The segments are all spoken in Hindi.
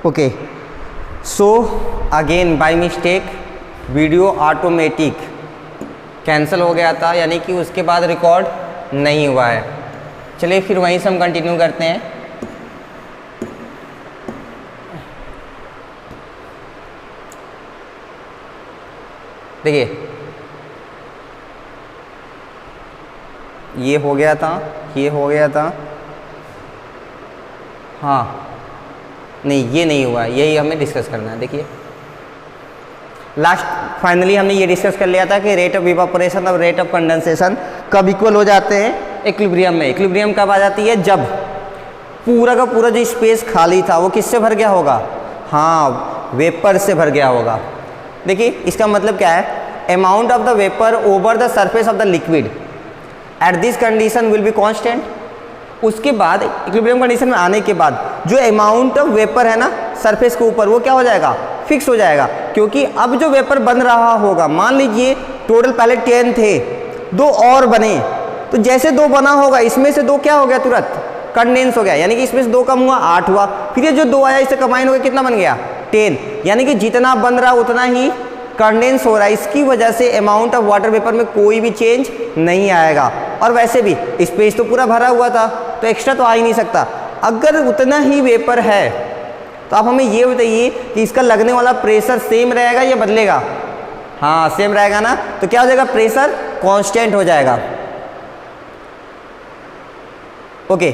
Okay, so again by mistake video automatic cancel हो गया था, यानी कि उसके बाद रिकॉर्ड नहीं हुआ है। चलिए फिर वहीं से हम कंटिन्यू करते हैं। देखिए ये हो गया था, ये हो गया था, हाँ नहीं ये नहीं हुआ, यही हमें डिस्कस करना है। देखिए लास्ट फाइनली हमने ये डिस्कस कर लिया था कि रेट ऑफ इवापोरेशन और रेट ऑफ कंडेंसेशन कब इक्वल हो जाते हैं इक्विलिब्रियम में। इक्विलिब्रियम कब आ जाती है? जब पूरा का पूरा जो स्पेस खाली था वो किससे भर गया होगा? हाँ, वेपर से भर गया होगा। देखिए इसका मतलब क्या है, amount of the vapour over the surface of the liquid at this condition will be constant. उसके बाद इक्विलिब्रियम कंडीशन में आने के बाद जो अमाउंट ऑफ वेपर है ना सरफेस के ऊपर, वो क्या हो जाएगा? फिक्स हो जाएगा, क्योंकि अब जो वेपर बन रहा होगा, मान लीजिए टोटल पहले 10 थे, 2 और बने, तो जैसे 2 बना होगा इसमें से 2 क्या हो गया? तुरंत कंडेंस हो गया, यानी कि इसमें से 2 कम हुआ 8 हुआ, फिर ये जो 2 आया इससे कंबाइन हो गया, कितना बन गया? 10। यानी कि जितना बन रहा उतना ही कंडेंस हो रहा है। इसकी वजह से अमाउंट ऑफ वाटर वेपर में कोई भी चेंज नहीं आएगा। और वैसे भी स्पेस तो पूरा भरा हुआ था, तो एक्स्ट्रा तो आ ही नहीं सकता। अगर उतना ही वेपर है तो आप हमें ये बताइए कि इसका लगने वाला प्रेशर सेम रहेगा या बदलेगा? हाँ सेम रहेगा ना, तो क्या हो जाएगा? प्रेशर कांस्टेंट हो जाएगा। Okay,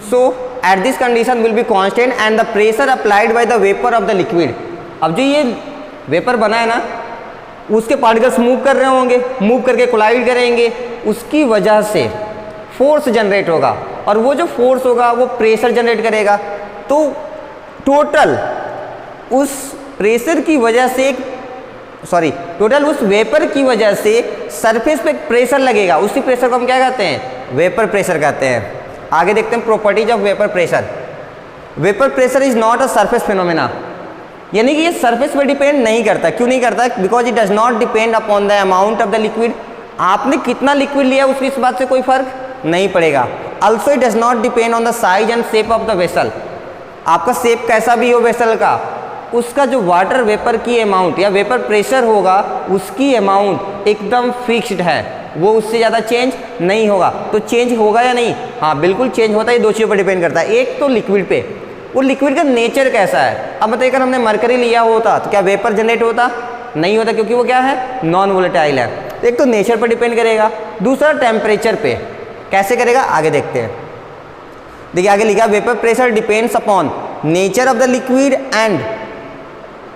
so at this condition will be constant and the pressure applied by the vapour of the liquid. अब जो ये वेपर बना है ना, उसके पार्टिकल्स मूव कर रहे होंगे, मूव करके कोलाइड करेंगे, उसकी वजह से फोर्स जनरेट होगा, और वो जो फोर्स होगा वो प्रेशर जनरेट करेगा। तो टोटल उस प्रेशर की वजह से टोटल उस वेपर की वजह से सरफेस पे प्रेशर लगेगा, उसी प्रेशर को हम क्या कहते हैं? वेपर प्रेशर कहते हैं। आगे देखते हैं properties of vapour pressure. Vapour pressure is not a surface phenomena, यानी कि ये सरफेस पर डिपेंड नहीं करता। क्यों नहीं करता? Because it does not depend upon the amount of the liquid. आपने कितना लिक्विड लिया उसकी इस बात से कोई फर्क नहीं पड़ेगा। Also it does not depend on the size and shape of the vessel. आपका शेप कैसा भी हो वेसल का, उसका जो वाटर वेपर की अमाउंट या वेपर प्रेशर होगा उसकी अमाउंट एकदम फिक्स्ड है, वो उससे ज़्यादा चेंज नहीं होगा। तो चेंज होगा या नहीं? हाँ बिल्कुल चेंज होता है। ये 2 चीज़ों पर डिपेंड करता है। एक तो लिक्विड पे, वो लिक्विड का नेचर कैसा है। अब बताइए अगर हमने मरकरी लिया होता तो क्या वेपर जनरेट होता? नहीं होता, क्योंकि वो क्या है? नॉन वोलेटाइल है। एक तो नेचर पर डिपेंड करेगा, दूसरा टेम्परेचर पे। कैसे करेगा आगे देखते हैं। देखिए आगे लिखा vapour pressure depends upon nature of the liquid and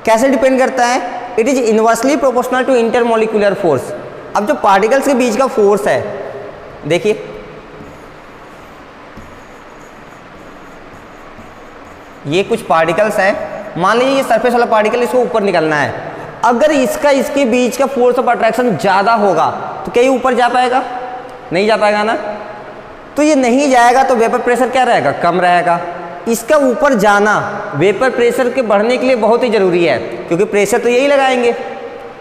कैसे डिपेंड करता है? It is inversely proportional to intermolecular force. अब जो पार्टिकल्स के बीच का फोर्स है, देखिए ये कुछ पार्टिकल्स हैं, मान लीजिए ये सरफेस वाला पार्टिकल, इसको ऊपर निकलना है। अगर इसका इसके बीच का फोर्स ऑफ अट्रैक्शन ज़्यादा होगा तो क्या ये ऊपर जा पाएगा? नहीं जा पाएगा ना। तो ये नहीं जाएगा तो वेपर प्रेशर क्या रहेगा? कम रहेगा। इसका ऊपर जाना वेपर प्रेशर के बढ़ने के लिए बहुत ही ज़रूरी है, क्योंकि प्रेशर तो यही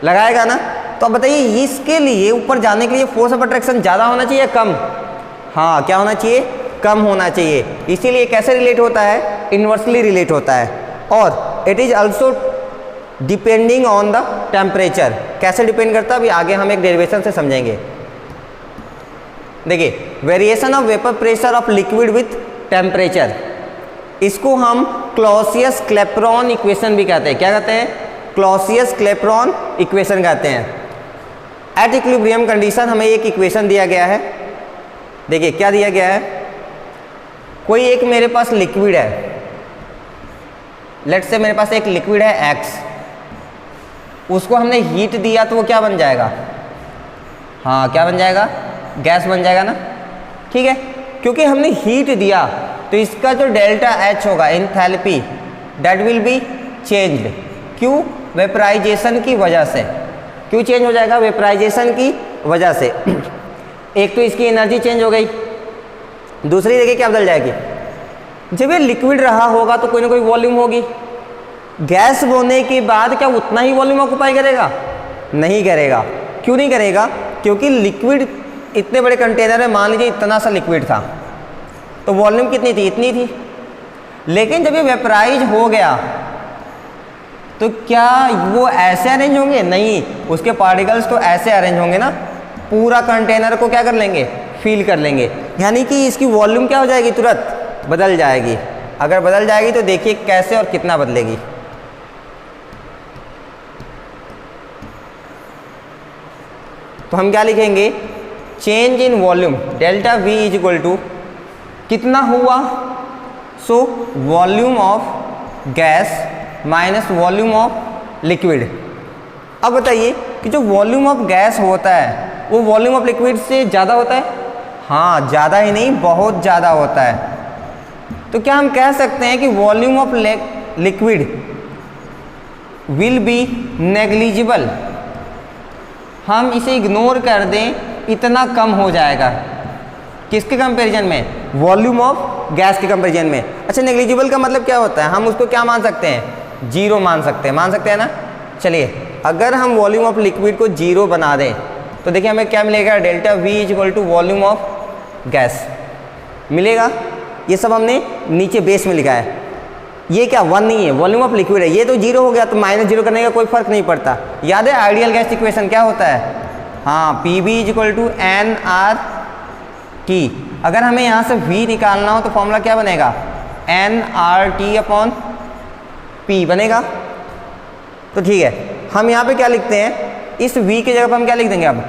लगाएगा ना। तो अब बताइए इसके लिए ऊपर जाने के लिए फोर्स ऑफ अट्रैक्शन ज़्यादा होना चाहिए कम? हाँ क्या होना चाहिए? कम होना चाहिए। इसीलिए कैसे रिलेट होता है? इन्वर्सली रिलेट होता है। और it is also depending on the temperature. कैसे डिपेंड करता है अभी आगे हम एक डेरिवेशन से समझेंगे। देखिए variation of vapour pressure of liquid with temperature, इसको हम क्लॉसियस क्लेपेरॉन इक्वेशन भी कहते हैं। क्या कहते हैं? क्लॉसियस क्लेपेरॉन इक्वेशन कहते हैं। एट इक्विलिब्रियम कंडीशन हमें एक इक्वेशन दिया गया है। देखिए क्या दिया गया है, कोई एक मेरे पास लिक्विड है, लेट्स से मेरे पास एक लिक्विड है X, उसको हमने हीट दिया तो वो क्या बन जाएगा? हाँ क्या बन जाएगा? गैस बन जाएगा ना। ठीक है, क्योंकि हमने हीट दिया तो इसका जो डेल्टा H होगा enthalpy, that will be changed. क्यों? वेपराइजेशन की वजह से। क्यों चेंज हो जाएगा? वेपराइजेशन की वजह से। एक तो इसकी एनर्जी चेंज हो गई, दूसरी देखिए क्या बदल जाएगी, जब ये लिक्विड रहा होगा तो कोई ना कोई वॉल्यूम होगी। गैस होने के बाद क्या उतना ही वॉल्यूम ऑक्युपाई करेगा? नहीं करेगा। क्यों नहीं करेगा? क्योंकि लिक्विड इतने बड़े कंटेनर में मान लीजिए इतना सा लिक्विड था तो वॉल्यूम कितनी थी? इतनी थी। लेकिन जब ये वेपराइज हो गया तो क्या वो ऐसे अरेंज होंगे? नहीं, उसके पार्टिकल्स तो ऐसे अरेंज होंगे ना, पूरा कंटेनर को क्या कर लेंगे? फील कर लेंगे। यानी कि इसकी वॉल्यूम क्या हो जाएगी? तुरंत बदल जाएगी। अगर बदल जाएगी तो देखिए कैसे और कितना बदलेगी। तो हम क्या लिखेंगे? Change in volume delta V is equal to कितना हुआ? So volume of gas minus volume of liquid. अब बताइए कि जो वॉल्यूम ऑफ गैस होता है वो वॉल्यूम ऑफ लिक्विड से ज़्यादा होता है? हाँ, ज़्यादा ही नहीं, बहुत ज़्यादा होता है। तो क्या हम कह सकते हैं कि volume of liquid will be negligible? हम इसे इग्नोर कर दें, इतना कम हो जाएगा। किसके कंपैरिजन में? वॉल्यूम ऑफ गैस के कंपैरिजन में। अच्छा, नेग्लिजिबल का मतलब क्या होता है? हम उसको क्या मान सकते हैं? जीरो मान सकते हैं। मान सकते हैं ना? चलिए, अगर हम वॉल्यूम ऑफ लिक्विड को जीरो बना दें तो देखिए हमें क्या मिलेगा? Delta V is equal to volume of gas मिलेगा। ये सब हमने नीचे बेस में लिखा है। ये क्या 1 नहीं है, वॉल्यूम ऑफ लिक्विड है। ये तो जीरो हो गया तो माइनस जीरो करने का कोई फर्क नहीं पड़ता। याद है आइडियल गैस इक्वेशन क्या होता है? हाँ, PV is equal to nRT। अगर हमें यहाँ से V निकालना हो तो फॉर्मूला क्या बनेगा? nRT अपॉन P बनेगा। तो ठीक है, हम यहाँ पे क्या लिखते हैं? इस V की जगह पर हम क्या लिख देंगे अब?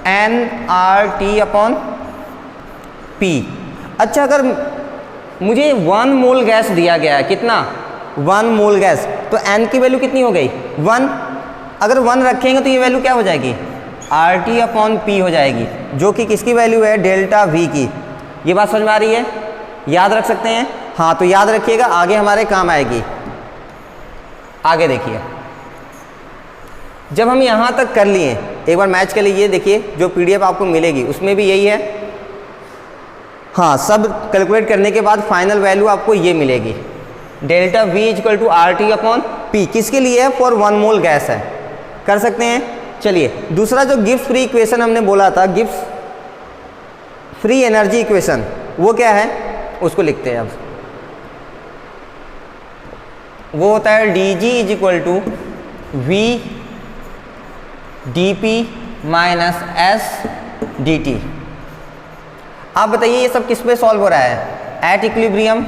nRT upon P। अच्छा, अगर मुझे 1 मोल गैस दिया गया है, कितना? 1 मोल गैस, तो n की वैल्यू कितनी हो गई? 1। अगर 1 रखेंगे तो ये वैल्यू क्या हो जाएगी? RT अपॉन P हो जाएगी, जो कि किसकी वैल्यू है? डेल्टा V की। ये बात समझ में आ रही है? याद रख सकते हैं? हाँ, तो याद रखिएगा, आगे हमारे काम आएगी। आगे देखिए, जब हम यहाँ तक कर लिए, एक बार मैच कर लीजिए। देखिए जो PDF आपको मिलेगी उसमें भी यही है। हाँ, सब कैलकुलेट करने के बाद फाइनल वैल्यू आपको ये मिलेगी। Delta V is equal to RT upon P किसके लिए है? फॉर 1 मोल गैस है। कर सकते हैं? चलिए, दूसरा जो गिब्स फ्री इक्वेशन हमने बोला था, गिब्स फ्री एनर्जी इक्वेशन, वो क्या है? उसको लिखते हैं अब। वो होता है dG is equal to V dP minus S dt। आप बताइए ये सब किस पे सॉल्व हो रहा है? At equilibrium.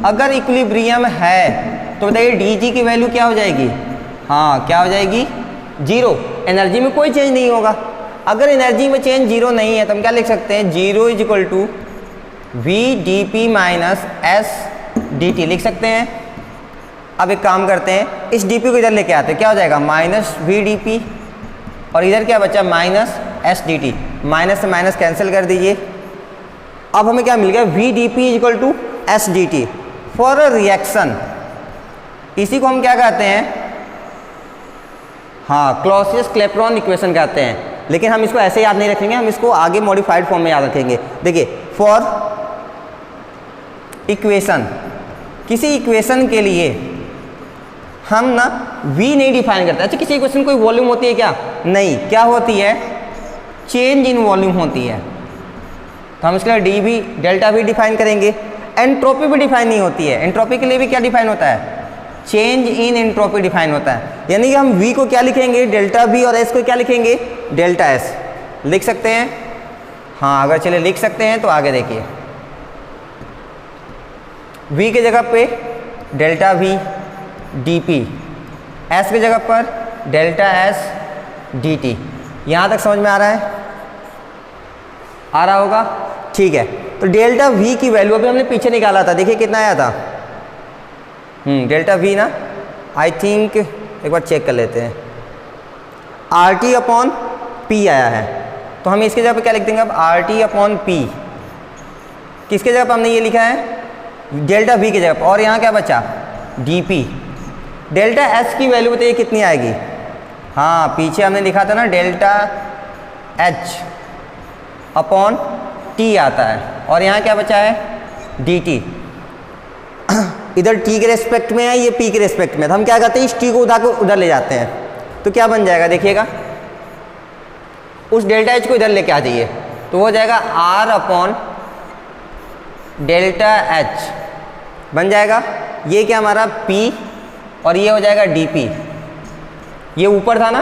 अगर इक्विलिब्रियम है तो बताइए dG की वैल्यू क्या हो जाएगी? हाँ, क्या हो जाएगी? जीरो। एनर्जी में कोई चेंज नहीं होगा। अगर एनर्जी में चेंज जीरो नहीं है तो हम क्या लिख सकते हैं? Zero is equal to V dP minus S dt लिख सकते हैं। अब एक काम करते हैं, इस dP को इधर लेके आते हैं, क्या हो जाएगा? माइनस V dP, और इधर क्या बचा? Minus S dt। माइनस से माइनस कैंसिल कर दीजिए। अब हमें क्या मिल गया? V dP is equal to S dt for a reaction. इसी को हम क्या कहते हैं? हाँ, क्लॉसियस-क्लैपेरॉन इक्वेशन कहते हैं। लेकिन हम इसको ऐसे याद नहीं रखेंगे, हम इसको आगे मॉडिफाइड फॉर्म में याद रखेंगे। देखिए, फॉर इक्वेशन, किसी इक्वेशन के लिए हम ना V नहीं डिफाइन करते। अच्छा, किसी इक्वेशन कोई वॉल्यूम होती है क्या? नहीं। क्या होती है? चेंज इन वॉल्यूम होती है। तो हम इसके लिए dV डेल्टा V डिफाइन करेंगे। एंट्रोपी भी डिफाइन नहीं होती है। एंट्रोपी के लिए भी क्या डिफाइन होता है? चेंज इन एंट्रोपी डिफाइन होता है। यानी कि हम V को क्या लिखेंगे? डेल्टा V, और S को क्या लिखेंगे? Delta S। लिख सकते हैं? हाँ, अगर चलिए लिख सकते हैं तो आगे देखिए। V की जगह पे डेल्टा V dP, S की जगह पर डेल्टा S dt। यहाँ तक समझ में आ रहा है? आ रहा होगा? ठीक है। तो डेल्टा V की वैल्यू अभी हमने पीछे निकाला था, देखिए कितना आया था? डेल्टा V ना, आई थिंक एक बार चेक कर लेते हैं। RT अपॉन P आया है, तो हम इसके जगह पे क्या लिख देंगे अब? RT upon P। किसके जगह पे हमने ये लिखा है? डेल्टा V की जगह पर। और यहाँ क्या बचा? dP। डेल्टा S की वैल्यू बताइए कितनी आएगी? हाँ, पीछे हमने लिखा था ना डेल्टा H अपॉन T आता है, और यहाँ क्या बचा है? dt। इधर T के रेस्पेक्ट में है, ये P के रेस्पेक्ट में। तो हम क्या करते हैं? इस T को उधर ले जाते हैं, तो क्या बन जाएगा? देखिएगा, उस डेल्टा H को इधर लेके आ जाइए, तो हो जाएगा R अपॉन डेल्टा H बन जाएगा। ये क्या हमारा P और ये हो जाएगा dP। ये ऊपर था ना,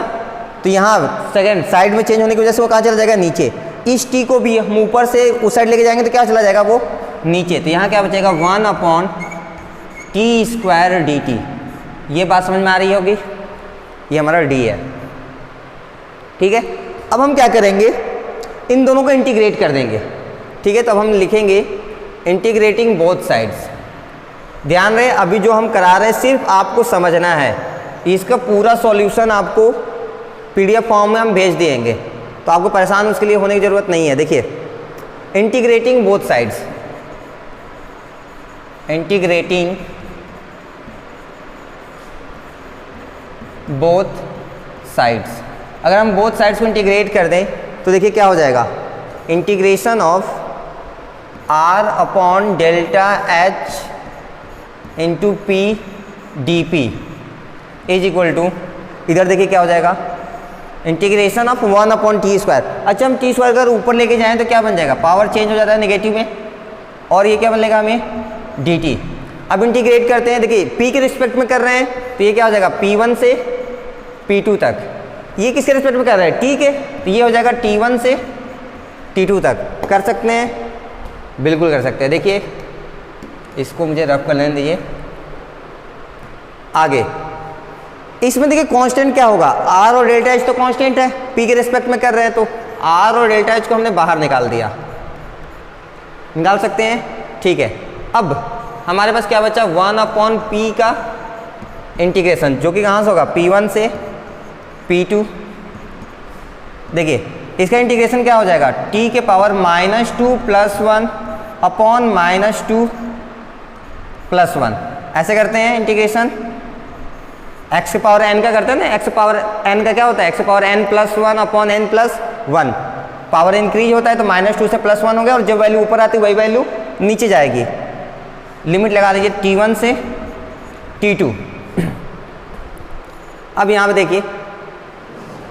तो यहाँ सेकेंड साइड में चेंज होने की वजह से वो कहाँ चला जाएगा, नीचे। इस T को भी हम ऊपर से उस साइड लेके जाएंगे तो क्या चला जाएगा, वो नीचे। तो यहाँ क्या बचेगा, 1/t² dt। ये बात समझ में आ रही होगी, ये हमारा D है। ठीक है, अब हम क्या करेंगे, इन दोनों को इंटीग्रेट कर देंगे। ठीक है, तो अब हम लिखेंगे इंटीग्रेटिंग बोथ साइड्स। ध्यान रहे, अभी जो हम करा रहे हैं सिर्फ आपको समझना है, इसका पूरा सॉल्यूशन आपको PDF फॉर्म में हम भेज देंगे, तो आपको परेशान उसके लिए होने की ज़रूरत नहीं है। देखिए, integrating both sides, integrating both sides. अगर हम बोथ साइड्स को इंटीग्रेट कर दें तो देखिए क्या हो जाएगा, integration of r/Δh into P dP is equal to, इधर देखिए क्या हो जाएगा, इंटीग्रेशन ऑफ 1/t²। अच्छा, हम t² अगर ऊपर लेके जाएं तो क्या बन जाएगा, पावर चेंज हो जाता है नेगेटिव में, और ये क्या बनेगा हमें, dt। अब इंटीग्रेट करते हैं, देखिए P के रिस्पेक्ट में कर रहे हैं तो ये क्या हो जाएगा, P1 से P2 तक। ये किसके रिस्पेक्ट में कर रहे हैं, T के, तो ये हो जाएगा T1 से T2 तक। कर सकते हैं, बिल्कुल कर सकते हैं। देखिए, इसको मुझे रफ कर लेने दीजिए। आगे इसमें देखिए कांस्टेंट क्या होगा, R और डेल्टा H तो कांस्टेंट है, P के रिस्पेक्ट में कर रहे हैं, तो R और डेल्टा H को हमने बाहर निकाल दिया, निकाल सकते हैं। ठीक है, अब हमारे पास क्या बचा, 1/P का इंटीग्रेशन, जो कि कहाँ से होगा, P1 से P2। देखिए इसका इंटीग्रेशन क्या हो जाएगा, t के पावर -2 + 1/-2 + 1। ऐसे करते हैं इंटीग्रेशन। x के पावर n का करते हैं ना, x के पावर n का क्या होता है, x के power n + 1/n+1। Power increase होता है तो -2 से +1 हो गया, और जब वैल्यू ऊपर आती है वही वैल्यू नीचे जाएगी। लिमिट लगा दीजिए T1 से T2। अब यहाँ पे देखिए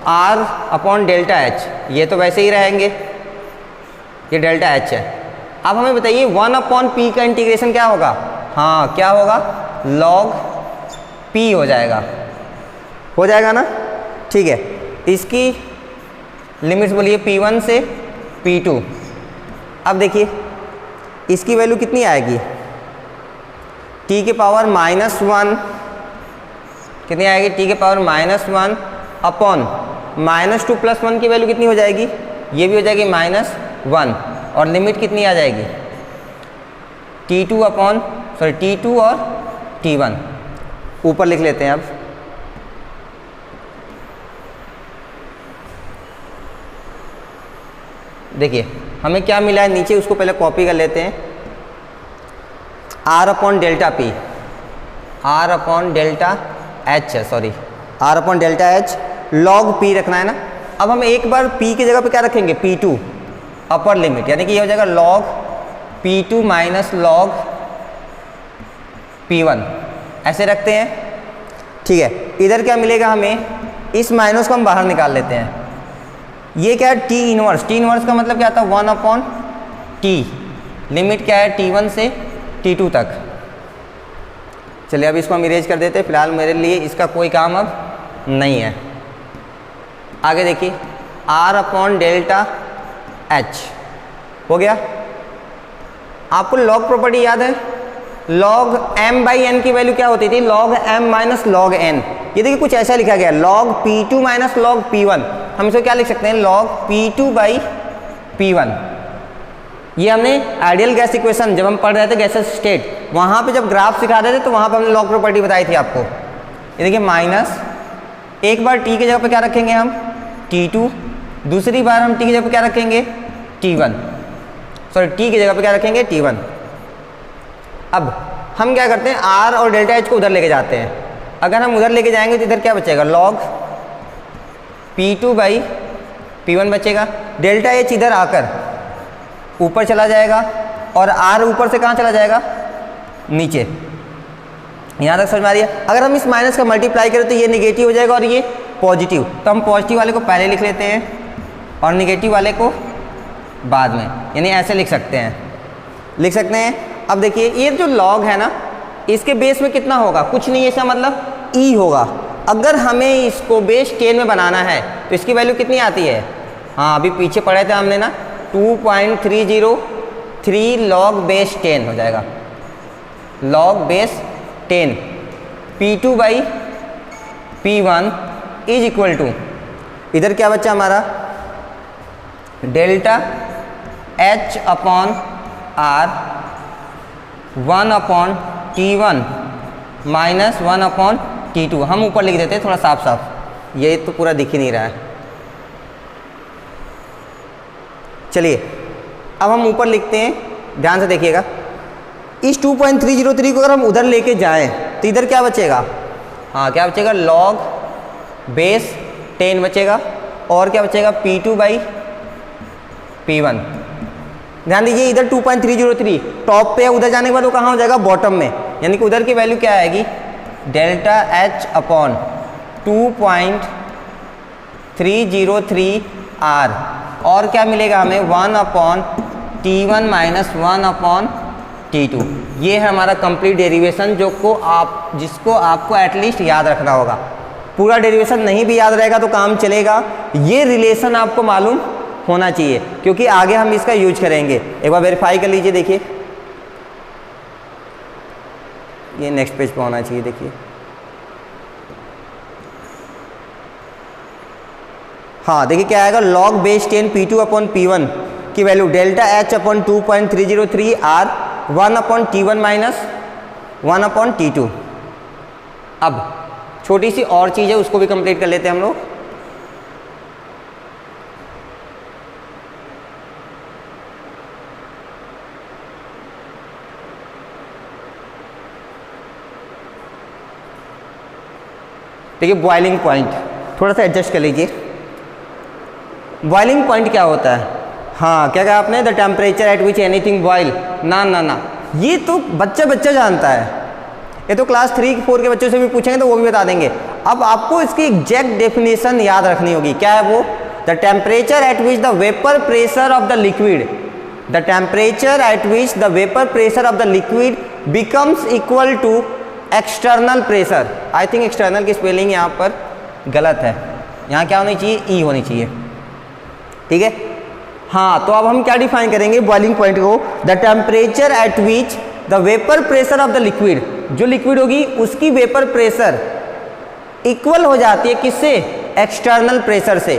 R/Δh, ये तो वैसे ही रहेंगे, ये डेल्टा H है। अब हमें बताइए 1/P का इंटीग्रेशन क्या होगा, हाँ क्या होगा, log P हो जाएगा ना। ठीक है, इसकी लिमिट्स बोलिए P1 से P2। अब देखिए इसकी वैल्यू कितनी आएगी, t के पावर -1 कितनी आएगी, t के पावर -1 अपॉन -2 + 1 की वैल्यू कितनी हो जाएगी, ये भी हो जाएगी -1, और लिमिट कितनी आ जाएगी, T2 और T1 ऊपर लिख लेते हैं। अब देखिए हमें क्या मिला है नीचे, उसको पहले कॉपी कर लेते हैं। R/Δp, R/Δh है, सॉरी R/Δh log P रखना है ना। अब हम एक बार P की जगह पे क्या रखेंगे, P2 अपर लिमिट, यानी कि ये हो जाएगा log P2 - log P1, ऐसे रखते हैं। ठीक है, इधर क्या मिलेगा हमें, इस माइनस को हम बाहर निकाल लेते हैं। ये क्या है, T इनवर्स का मतलब क्या था, 1/T। लिमिट क्या है, T1 से T2 तक। चलिए अब इसको हम इरेज कर देते हैं, फिलहाल मेरे लिए इसका कोई काम अब नहीं है। आगे देखिए R/Δh हो गया। आपको log प्रॉपर्टी याद है, log m/n की वैल्यू क्या होती थी, log m - log n। ये देखिए कुछ ऐसा लिखा गया, log P2 - log P1। हम इसको क्या लिख सकते हैं, log P2/P1। ये हमने आइडियल गैस इक्वेशन जब हम पढ़ रहे थे गैसेस स्टेट, वहाँ पे जब ग्राफ सिखा रहे थे तो वहाँ पे हमने log प्रॉपर्टी बताई थी आपको। ये देखिए माइनस, एक बार t की जगह पे क्या रखेंगे हम, T2, दूसरी बार हम t की जगह पे क्या रखेंगे, T1, सॉरी t की जगह पे क्या रखेंगे, T1। अब हम क्या करते हैं, R और डेल्टा H को उधर लेके जाते हैं। अगर हम उधर लेके जाएंगे तो इधर क्या बचेगा, log P2/P1 बचेगा। डेल्टा H इधर आकर ऊपर चला जाएगा, और R ऊपर से कहाँ चला जाएगा, नीचे। यहाँ तक समझ में आ रही है। अगर हम इस माइनस का मल्टीप्लाई करें तो ये नेगेटिव हो जाएगा और ये पॉजिटिव, तो हम पॉजिटिव वाले को पहले लिख लेते हैं और नेगेटिव वाले को बाद में, यानी ऐसे लिख सकते हैं। अब देखिए ये जो लॉग है ना, इसके बेस में कितना होगा, कुछ नहीं है, इसका मतलब ई होगा। अगर हमें इसको बेस 10 में बनाना है तो इसकी वैल्यू कितनी आती है, हाँ अभी पीछे पढ़े थे हमने ना, 2.303 लॉग बेस 10 हो जाएगा, log base 10 P2 by P1 is equal to, इधर क्या बच्चा हमारा, delta H upon R 1/T1 minus 1/T2। हम ऊपर लिख देते हैं थोड़ा साफ साफ, ये तो पूरा दिख ही नहीं रहा है। चलिए अब हम ऊपर लिखते हैं, ध्यान से देखिएगा। इस 2.303 को अगर हम उधर लेके जाएं तो इधर क्या बचेगा, हाँ क्या बचेगा, लॉग बेस 10 बचेगा, और क्या बचेगा, P2 बाई P1। ध्यान दीजिए इधर 2.303 टॉप पे है, उधर जाने के बाद वो कहाँ हो जाएगा, बॉटम में, यानी कि उधर की वैल्यू क्या आएगी, डेल्टा H अपॉन 2.303 R, और क्या मिलेगा हमें, 1/T1 माइनस 1/T2। ये है हमारा कंप्लीट डेरिवेशन जिसको आपको एटलीस्ट याद रखना होगा। पूरा डेरिवेशन नहीं भी याद रहेगा तो काम चलेगा, ये रिलेशन आपको मालूम होना चाहिए क्योंकि आगे हम इसका यूज करेंगे। एक बार वेरीफाई कर लीजिए, देखिए ये नेक्स्ट पेज पे होना चाहिए, देखिए हाँ देखिए क्या आएगा, log base 10 P2 upon P1 की value delta H upon 2.303 R 1/T1 minus 1/T2। अब छोटी सी और चीज़ है, उसको भी कंप्लीट कर लेते हैं हम लोग। देखिए बॉइलिंग पॉइंट थोड़ा सा एडजस्ट कर लीजिए। बॉइलिंग पॉइंट क्या होता है, हाँ क्या कहा आपने, the temperature at which anything boil, ना ना ना, ये तो बच्चा जानता है, ये तो क्लास 3-4 के बच्चों से भी पूछेंगे तो वो भी बता देंगे। अब आपको इसकी एग्जैक्ट डेफिनेशन याद रखनी होगी, क्या है वो, the temperature at which the vapour pressure of the liquid, the temperature at which the vapour pressure of the liquid becomes equal to external pressure. I think external की स्पेलिंग यहाँ पर गलत है, यहाँ क्या होनी चाहिए, ई होनी चाहिए, ठीक है। हाँ तो अब हम क्या डिफाइन करेंगे बॉइलिंग पॉइंट को, the temperature at which the vapour pressure of the liquid, जो लिक्विड होगी उसकी वेपर प्रेशर इक्वल हो जाती है किससे, एक्सटर्नल प्रेशर से।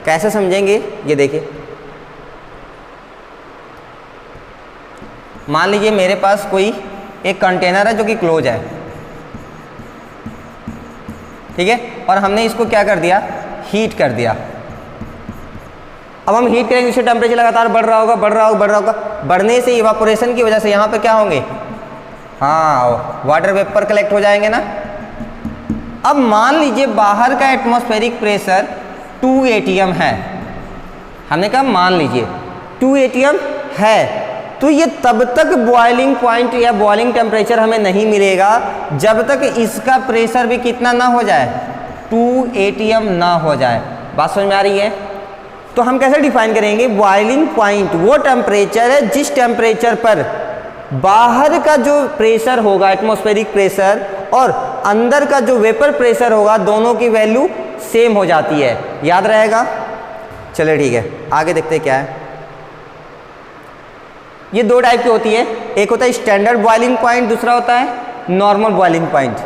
कैसे समझेंगे, ये देखिए, मान लीजिए मेरे पास कोई एक कंटेनर है जो कि क्लोज है, ठीक है, और हमने इसको क्या कर दिया, हीट कर दिया। अब हम हीट करेंगे, इससे टेम्परेचर लगातार बढ़ रहा होगा, बढ़ने से इवापोरेशन की वजह से यहाँ पर क्या होंगे, हाँ वाटर वेपर कलेक्ट हो जाएंगे ना। अब मान लीजिए बाहर का एटमॉस्फेरिक प्रेशर 2 atm है, हमने कहा मान लीजिए 2 atm है, तो ये तब तक बॉइलिंग पॉइंट या बॉइलिंग टेम्परेचर हमें नहीं मिलेगा जब तक इसका प्रेशर भी कितना ना हो जाए, 2 atm ना हो जाए। बात समझ में आ रही है। तो हम कैसे डिफाइन करेंगे, बॉइलिंग पॉइंट वो टेम्परेचर है जिस टेम्परेचर पर बाहर का जो प्रेशर होगा एटमॉस्फेरिक प्रेशर और अंदर का जो वेपर प्रेशर होगा दोनों की वैल्यू सेम हो जाती है। याद रहेगा, चलिए ठीक है आगे देखते हैं क्या है। ये दो टाइप की होती है, एक होता है स्टैंडर्ड बॉइलिंग पॉइंट, दूसरा होता है normal boiling point.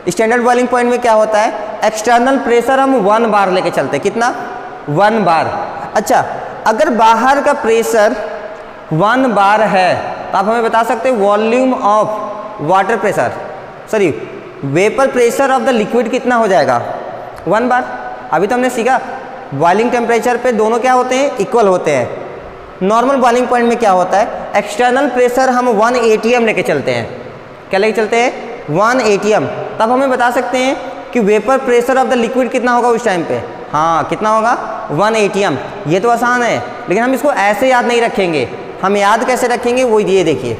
Standard boiling point में क्या होता है, एक्सटर्नल प्रेशर हम 1 बार लेके चलते हैं, कितना, 1 बार। अच्छा अगर बाहर का प्रेशर 1 बार है तो आप हमें बता सकते हैं volume of water pressure, sorry vapour pressure of the liquid कितना हो जाएगा, 1 बार। अभी तो हमने सीखा बॉइलिंग टेम्परेचर पे दोनों क्या होते हैं, इक्वल होते हैं। नॉर्मल बॉइलिंग पॉइंट में क्या होता है, एक्सटर्नल प्रेशर हम 1 atm लेके चलते हैं, क्या लेके चलते हैं, 1 atm। तब हमें बता सकते हैं कि vapour pressure of the liquid कितना होगा उस टाइम पे, हाँ कितना होगा, 1 atm। ये तो आसान है, लेकिन हम इसको ऐसे याद नहीं रखेंगे। हम याद कैसे रखेंगे, वो ये देखिए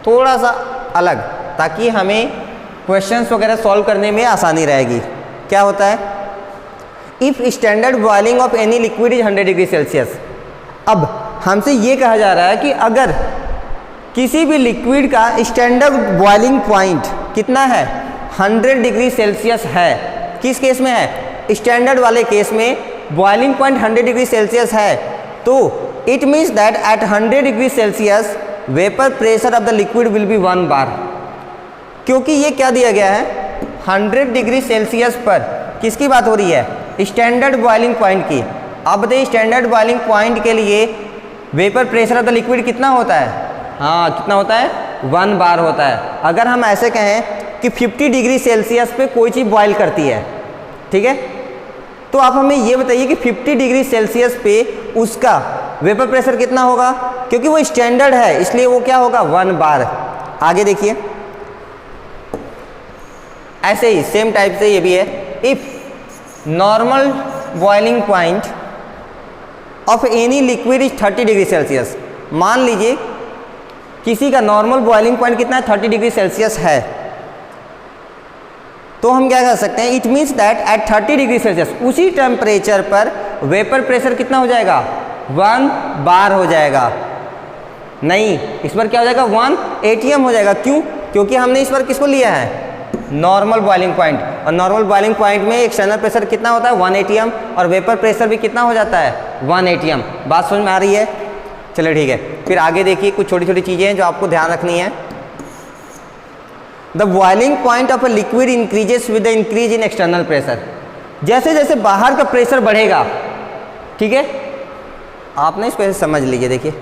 थोड़ा सा अलग, ताकि हमें क्वेश्चंस वगैरह सॉल्व करने में आसानी रहेगी। क्या होता है, if standard boiling of any liquid is 100 degree Celsius. अब हमसे ये कहा जा रहा है कि अगर किसी भी लिक्विड का स्टैंडर्ड बॉइलिंग पॉइंट कितना है, 100 डिग्री सेल्सियस है। किस केस में है, स्टैंडर्ड वाले केस में बॉइलिंग पॉइंट 100 डिग्री सेल्सियस है, तो it means that at 100 degree Celsius vapour pressure of the liquid will be 1 बार। क्योंकि ये क्या दिया गया है, 100 डिग्री सेल्सियस पर किसकी बात हो रही है, स्टैंडर्ड बॉइलिंग पॉइंट की। अब बताइए स्टैंडर्ड बॉइलिंग पॉइंट के लिए vapour pressure of the liquid कितना होता है, हाँ कितना होता है, 1 बार होता है। अगर हम ऐसे कहें कि 50 डिग्री सेल्सियस पे कोई चीज़ बॉयल करती है, ठीक है, तो आप हमें ये बताइए कि 50 डिग्री सेल्सियस पे उसका वेपर प्रेशर कितना होगा, क्योंकि वो स्टैंडर्ड है इसलिए वो क्या होगा, 1 बार। आगे देखिए, ऐसे ही सेम टाइप से ये भी है, if normal boiling point of any liquid is 30 degree Celsius. मान लीजिए किसी का नॉर्मल बॉइलिंग पॉइंट कितना है, 30 डिग्री सेल्सियस है, तो हम क्या कर सकते हैं, it means that at 30 degree Celsius उसी टेम्परेचर पर वेपर प्रेशर कितना हो जाएगा, 1 बार हो जाएगा। नहीं, इस पर क्या हो जाएगा, 1 ATM हो जाएगा। क्यों, क्योंकि हमने इस पर किसको लिया है, नॉर्मल बॉइलिंग पॉइंट, और नॉर्मल बॉइलिंग पॉइंट में एक्सटर्नल प्रेशर कितना होता है, 1 ATM, और वेपर प्रेशर भी कितना हो जाता है, 1 ATM। बात समझ में आ रही है, चलिए ठीक है। फिर आगे देखिए, कुछ छोटी छोटी चीज़ें हैं जो आपको ध्यान रखनी है। The boiling point of a liquid increases with the increase in external pressure. जैसे जैसे बाहर का प्रेशर बढ़ेगा, ठीक है, आपने इसको ऐसे समझ लीजिए, देखिए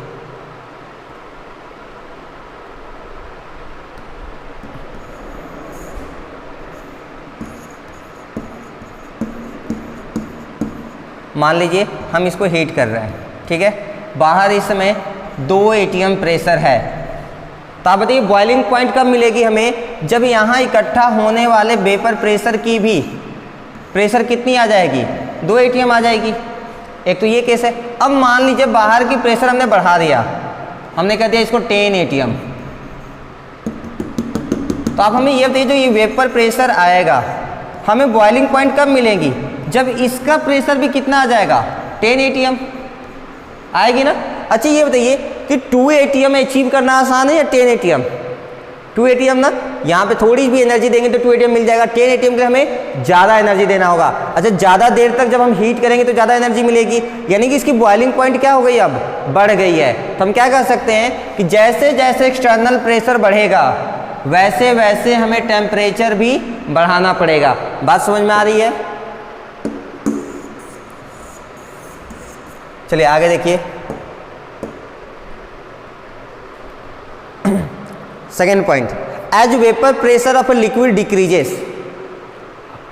मान लीजिए हम इसको हीट कर रहे हैं, ठीक है, बाहर इस समय 2 ATM प्रेशर है, तो आप बताइए बॉइलिंग पॉइंट कब मिलेगी हमें, जब यहाँ इकट्ठा होने वाले वेपर प्रेशर की भी प्रेशर कितनी आ जाएगी, 2 ATM आ जाएगी। एक तो ये केस है। अब मान लीजिए बाहर की प्रेशर हमने बढ़ा दिया, हमने कह दिया इसको 10 ATM, तो आप हमें ये बताइए जो ये वेपर प्रेशर आएगा हमें बॉइलिंग पॉइंट कब मिलेगी, जब इसका प्रेशर भी कितना आ जाएगा, 10 ATM आएगी ना। अच्छा ये बताइए कि 2 ATM अचीव करना आसान है या 10 ATM, 2 ATM ना, यहाँ पे थोड़ी भी एनर्जी देंगे तो 2 ATM मिल जाएगा। 10 ATM के लिए हमें ज़्यादा एनर्जी देना होगा। अच्छा, ज़्यादा देर तक जब हम हीट करेंगे तो ज़्यादा एनर्जी मिलेगी, यानी कि इसकी बॉइलिंग पॉइंट क्या हो गई, अब बढ़ गई है। तो हम क्या कर सकते हैं कि जैसे जैसे एक्सटर्नल प्रेशर बढ़ेगा वैसे वैसे हमें टेम्परेचर भी बढ़ाना पड़ेगा। बात समझ में आ रही है, चलिए आगे देखिए। Second point, as vapour pressure of liquid decreases.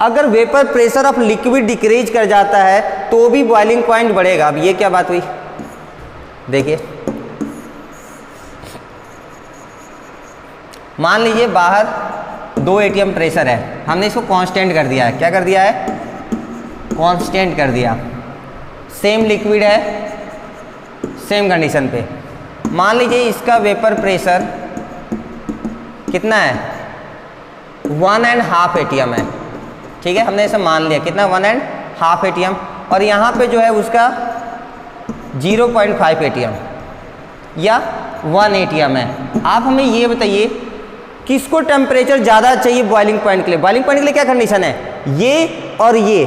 अगर vapour pressure of liquid decrease कर जाता है तो भी बॉइलिंग पॉइंट बढ़ेगा। अब ये क्या बात हुई, देखिए मान लीजिए बाहर 2 ATM प्रेशर है, हमने इसको कांस्टेंट कर दिया है। क्या कर दिया है, कांस्टेंट कर दिया। सेम लिक्विड है, सेम कंडीशन पे। मान लीजिए इसका वेपर प्रेशर कितना है, 1.5 ATM है, ठीक है, हमने ऐसा मान लिया। कितना, 1.5 ATM, और यहाँ पे जो है उसका 0.5 ATM या 1 ATM है। आप हमें ये बताइए किसको टेम्परेचर ज़्यादा चाहिए बॉइलिंग पॉइंट के लिए। बॉइलिंग पॉइंट के लिए क्या कंडीशन है, ये और ये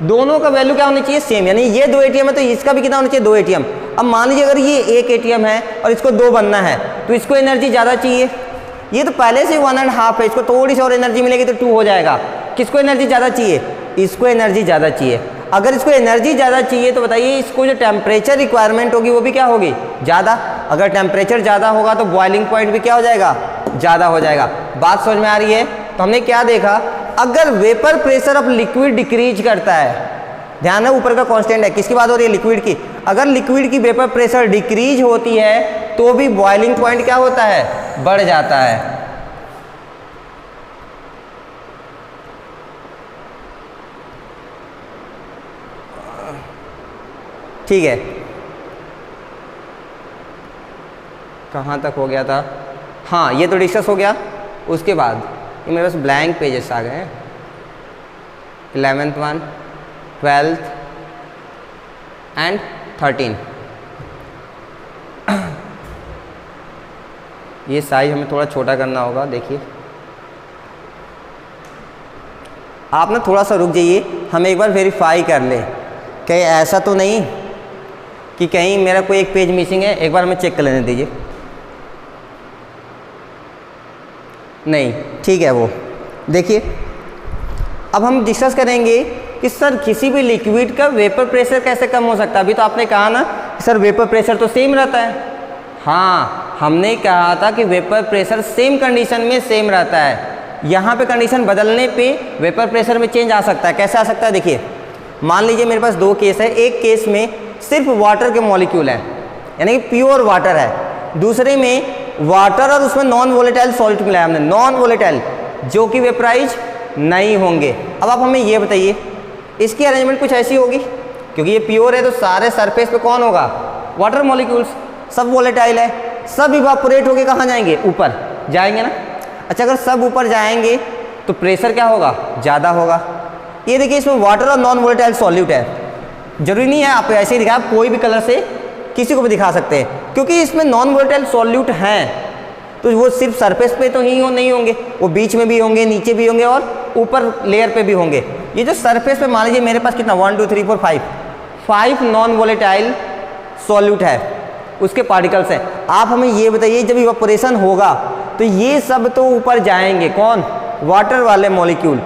दोनों का वैल्यू क्या होनी चाहिए, सेम, यानी ये 2 ATM है तो इसका भी कितना होना चाहिए, 2 ATM। अब मान लीजिए अगर ये 1 ATM है और इसको 2 बनना है तो इसको एनर्जी ज़्यादा चाहिए। ये तो पहले से 1.5 है, इसको थोड़ी सी और एनर्जी मिलेगी तो 2 हो जाएगा। किसको एनर्जी ज़्यादा चाहिए, इसको एनर्जी ज़्यादा चाहिए। अगर इसको एनर्जी ज़्यादा चाहिए तो बताइए इसको जो टेम्परेचर रिक्वायरमेंट होगी वो भी क्या होगी, ज़्यादा। अगर टेम्परेचर ज़्यादा होगा तो बॉइलिंग पॉइंट भी क्या हो जाएगा, ज़्यादा हो जाएगा। बात समझ में आ रही है। तो हमने क्या देखा, अगर vapour pressure of liquid decrease करता है, ध्यान है ऊपर का कांस्टेंट है, किसकी बात हो रही है, लिक्विड की। अगर लिक्विड की वेपर प्रेशर डिक्रीज होती है तो भी बॉइलिंग पॉइंट क्या होता है, बढ़ जाता है। ठीक है, कहाँ तक हो गया था, हाँ ये तो डिस्कस हो गया। उसके बाद ये मेरे पास ब्लैंक पेजेस आ गए हैं, 11th वन, 12th एंड 13। ये साइज हमें थोड़ा छोटा करना होगा। देखिए आप ना थोड़ा सा रुक जाइए, हम एक बार वेरीफाई कर लें कहीं ऐसा तो नहीं कि कहीं मेरा कोई एक पेज मिसिंग है। एक बार हमें चेक कर लेने दीजिए। नहीं, ठीक है। वो देखिए अब हम डिस्कस करेंगे कि सर किसी भी लिक्विड का वेपर प्रेशर कैसे कम हो सकता है। अभी तो आपने कहा ना कि सर वेपर प्रेशर तो सेम रहता है। हाँ, हमने कहा था कि वेपर प्रेशर सेम कंडीशन में सेम रहता है। यहाँ पे कंडीशन बदलने पे वेपर प्रेशर में चेंज आ सकता है। कैसे आ सकता है? देखिए मान लीजिए मेरे पास दो केस है। एक केस में सिर्फ वाटर के मॉलिक्यूल है, यानी कि प्योर वाटर है। दूसरे में वाटर और उसमें नॉन वोलेटाइल सॉल्ट मिलाया हमने, नॉन वोलेटाइल, जो कि वेपराइज नहीं होंगे। अब आप हमें ये बताइए इसकी अरेंजमेंट कुछ ऐसी होगी, क्योंकि ये प्योर है तो सारे सरफेस पे कौन होगा? Water molecules. सब वोलेटाइल है, सब इवापोरेट होके कहाँ जाएंगे? ऊपर जाएंगे ना। अच्छा, अगर सब ऊपर जाएंगे तो प्रेशर क्या होगा? ज़्यादा होगा। ये देखिए इसमें वाटर और नॉन वोलेटाइल सॉल्यूट है। जरूरी नहीं है आप ऐसे ही दिखा, आप कोई भी कलर से किसी को भी दिखा सकते हैं, क्योंकि इसमें नॉन वोलेटाइल सॉल्यूट हैं तो वो सिर्फ सरफेस पे तो ही नहीं होंगे, वो बीच में भी होंगे, नीचे भी होंगे और ऊपर लेयर पे भी होंगे। ये जो सरफेस पे मान लीजिए मेरे पास कितना 1 2 3 4 5 नॉन वोलेटाइल सॉल्यूट है, उसके पार्टिकल्स हैं। आप हमें ये बताइए जब इवापोरेशन होगा तो ये सब तो ऊपर जाएंगे, कौन? वाटर वाले मॉलिक्यूल।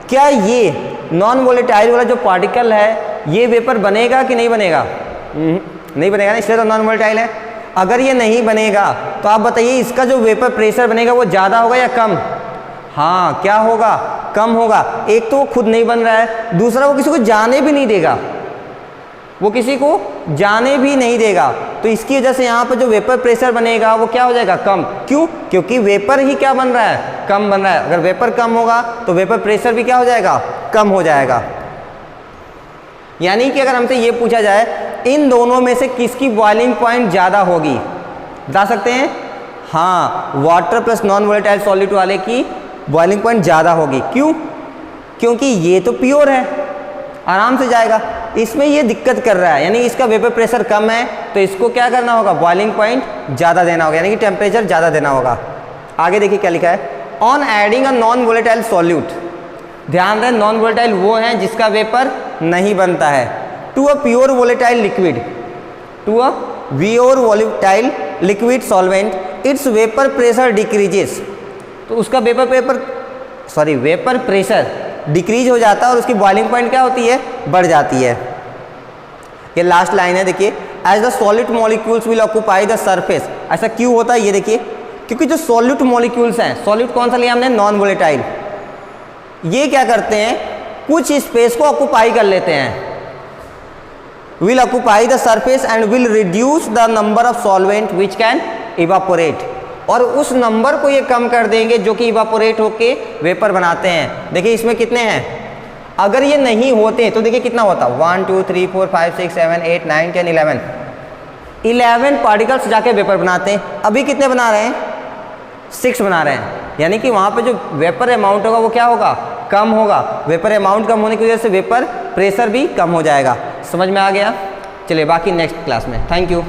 क्या ये नॉन वोलेटाइल वाला जो पार्टिकल है ये वेपर बनेगा कि नहीं बनेगा? नहीं बनेगा ना, इसलिए तो नॉन वोलेटाइल है। अगर ये नहीं बनेगा तो आप बताइए इसका जो वेपर प्रेशर बनेगा वो ज़्यादा होगा या कम? हाँ, क्या होगा? कम होगा। एक तो वो खुद नहीं बन रहा है, दूसरा वो किसी को जाने भी नहीं देगा, वो किसी को जाने भी नहीं देगा। तो इसकी वजह से यहाँ पर जो वेपर प्रेशर बनेगा वो क्या हो जाएगा? कम। क्यों? क्योंकि वेपर ही क्या बन रहा है? कम बन रहा है। अगर वेपर कम होगा तो वेपर प्रेशर भी क्या हो जाएगा? कम हो जाएगा। यानी कि अगर हमसे ये पूछा जाए इन दोनों में से किसकी बॉइलिंग पॉइंट ज़्यादा होगी, बता सकते हैं? हाँ, water plus non volatile solute वाले की बॉइलिंग पॉइंट ज़्यादा होगी। क्यों? क्योंकि ये तो प्योर है, आराम से जाएगा। इसमें ये दिक्कत कर रहा है, यानी इसका वेपर प्रेशर कम है तो इसको क्या करना होगा? बॉइलिंग पॉइंट ज़्यादा देना होगा, यानी कि टेम्परेचर ज़्यादा देना होगा। आगे देखिए क्या लिखा है, on adding a non volatile solute. ध्यान दें, नॉन वोलेटाइल वो है जिसका वेपर नहीं बनता है। To a pure volatile liquid, to a pure volatile liquid solvent its vapour pressure decreases. तो उसका वेपर प्रेशर डिक्रीज हो जाता है और उसकी बॉइलिंग पॉइंट क्या होती है? बढ़ जाती है। ये लास्ट लाइन है, देखिए as the solid molecules will occupy the surface. ऐसा क्यों होता है? ये देखिए, क्योंकि जो सॉलिड मॉलिक्यूल्स हैं, सॉलिड कौन सा लिया हमने? Non volatile. ये क्या करते हैं? कुछ स्पेस को ऑक्यूपाई कर लेते हैं। Will occupy the surface and will reduce the number of solvent which can evaporate. और उस नंबर को ये कम कर देंगे जो कि इवापोरेट होके वेपर बनाते हैं। देखिए इसमें कितने हैं? अगर ये नहीं होते तो देखिए कितना होता? 1 2 3 4 5 6 7 8 9 10 11 पार्टिकल्स जाके वेपर बनाते हैं। अभी कितने बना रहे हैं? 6 बना रहे हैं। यानी कि वहाँ पे जो वेपर अमाउंट होगा वो क्या होगा? कम होगा। वेपर अमाउंट कम होने की वजह से वेपर प्रेशर भी कम हो जाएगा। समझ में आ गया? चलिए बाकी नेक्स्ट क्लास में। Thank you.